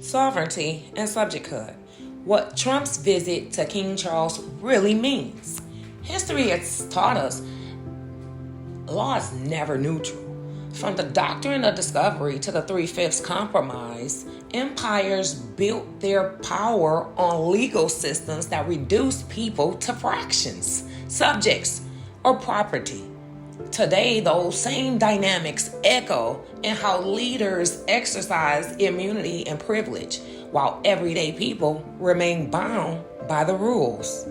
Sovereignty and subjecthood. What Trump's visit to King Charles really means. History has taught us law is never neutral. From the Doctrine of Discovery to the Three-Fifths Compromise, empires built their power on legal systems that reduced people to fractions, subjects, or property. Today, those same dynamics echo in how leaders exercise immunity and privilege, while everyday people remain bound by the rules.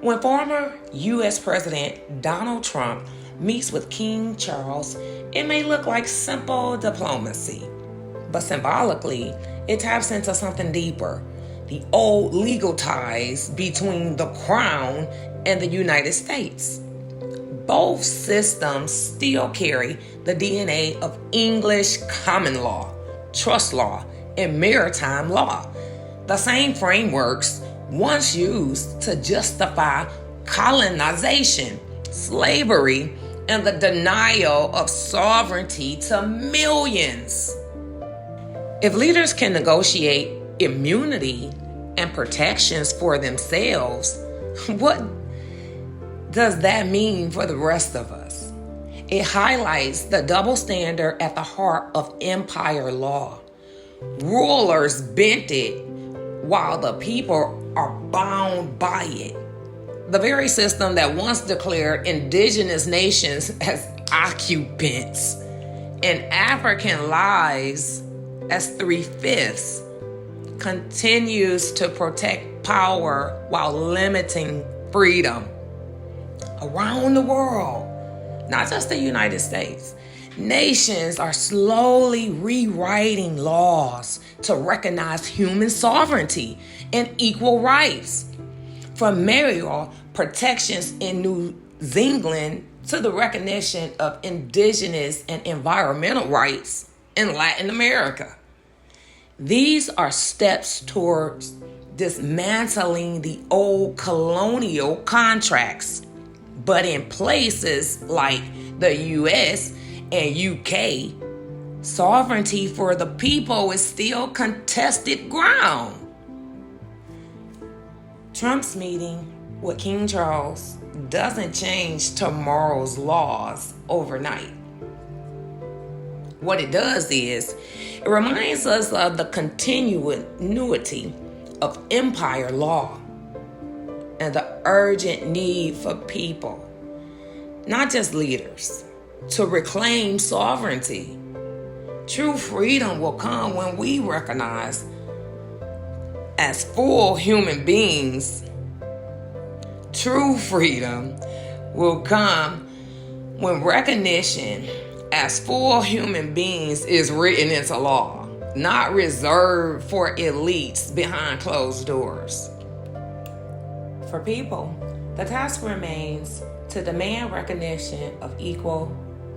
When former U.S. President Donald Trump meets with King Charles, it may look like simple diplomacy, but symbolically, it taps into something deeper: the old legal ties between the Crown and the United States. Both systems still carry the DNA of English common law, trust law, and maritime law, the same frameworks once used to justify colonization, slavery, and the denial of sovereignty to millions. If leaders can negotiate immunity and protections for themselves, what does that mean for the rest of us? It highlights the double standard at the heart of empire law. Rulers bent it while the people are bound by it. The very system that once declared indigenous nations as occupants and African lives as three-fifths continues to protect power while limiting freedom. Around the world, not just the United States, nations are slowly rewriting laws to recognize human sovereignty and equal rights. From marital protections in New Zealand to the recognition of indigenous and environmental rights in Latin America. These are steps towards dismantling the old colonial contracts. But in places like the US and UK, sovereignty for the people is still contested ground. Trump's meeting with King Charles doesn't change tomorrow's laws overnight. What it does is, it reminds us of the continuity of empire law and the urgent need for people, not just leaders, to reclaim sovereignty. True freedom will come when we recognize as full human beings. True freedom will come when recognition as full human beings is written into law, not reserved for elites behind closed doors. For people, the task remains to demand recognition of equal,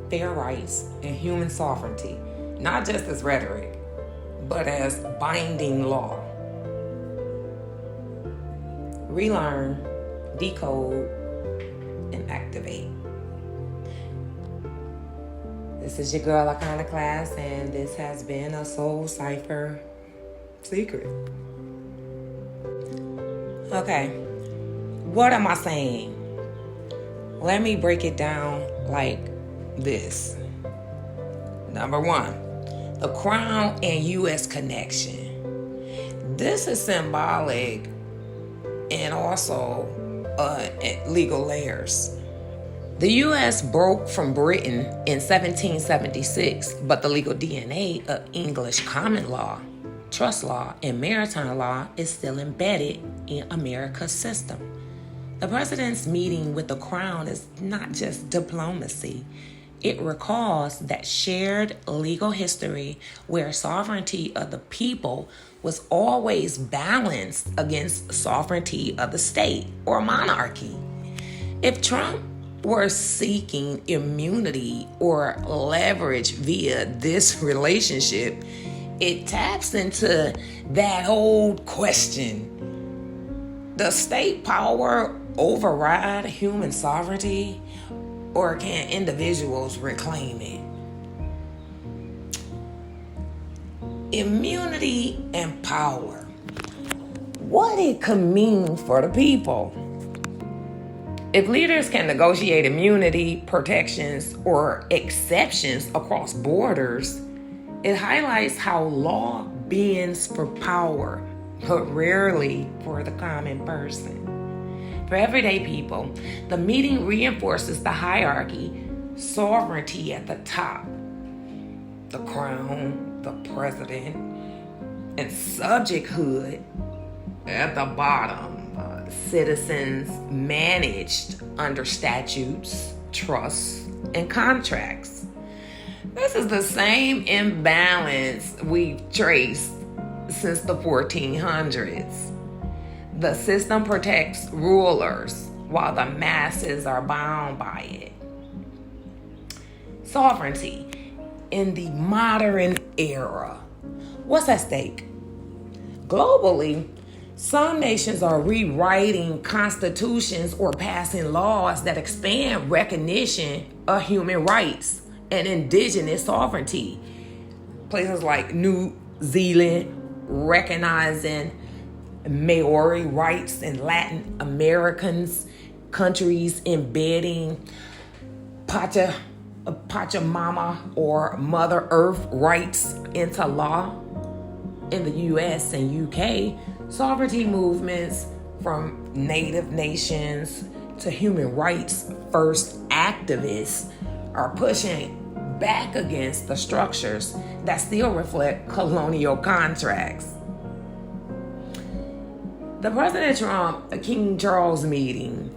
fair rights and human sovereignty, not just as rhetoric, but as binding law. Relearn, decode, and activate. This is your girl, Iconoclast, and this has been a Soul Cipher Secret. Okay. What am I saying? Let me break it down like this. Number one, the Crown and U.S. connection. This is symbolic and also legal layers. The U.S. broke from Britain in 1776, but the legal DNA of English common law, trust law, and maritime law is still embedded in America's system. The president's meeting with the Crown is not just diplomacy. It recalls that shared legal history where sovereignty of the people was always balanced against sovereignty of the state or monarchy. If Trump were seeking immunity or leverage via this relationship, it taps into that old question. Does state power override human sovereignty, or can individuals reclaim it? immunity and power. What it could mean for the people. If leaders can negotiate immunity, protections, or exceptions across borders, it highlights how law bends for power, but rarely for the common person. For everyday people, the meeting reinforces the hierarchy, sovereignty at the top, the crown, the president, and subjecthood at the bottom. Citizens managed under statutes, trusts, and contracts. This is the same imbalance we've traced since the 1400s. The system protects rulers while the masses are bound by it. Sovereignty in the modern era. What's at stake? Globally, some nations are rewriting constitutions or passing laws that expand recognition of human rights and indigenous sovereignty. Places like New Zealand recognizing Maori rights in Latin Americans, countries embedding Pachamama or Mother Earth rights into law. In the US and UK, sovereignty movements from native nations to human rights first activists are pushing back against the structures that still reflect colonial contracts. The President Trump King Charles meeting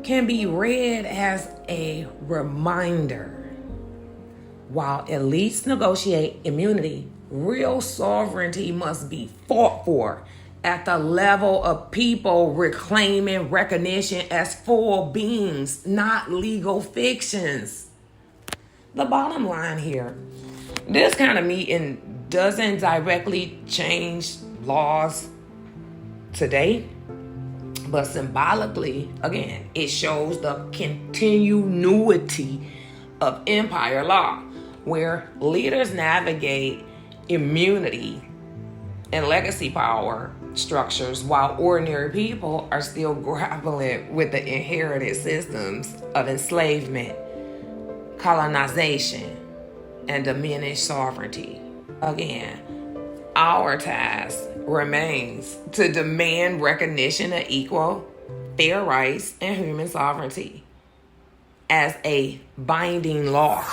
can be read as a reminder. While elites negotiate immunity, real sovereignty must be fought for at the level of people reclaiming recognition as full beings, not legal fictions. The bottom line here, this kind of meeting doesn't directly change laws today, but symbolically, again, it shows the continuity of empire law, where leaders navigate immunity and legacy power structures while ordinary people are still grappling with the inherited systems of enslavement, colonization, and diminished sovereignty. Again, our task remains to demand recognition of equal, fair rights and human sovereignty as a binding law.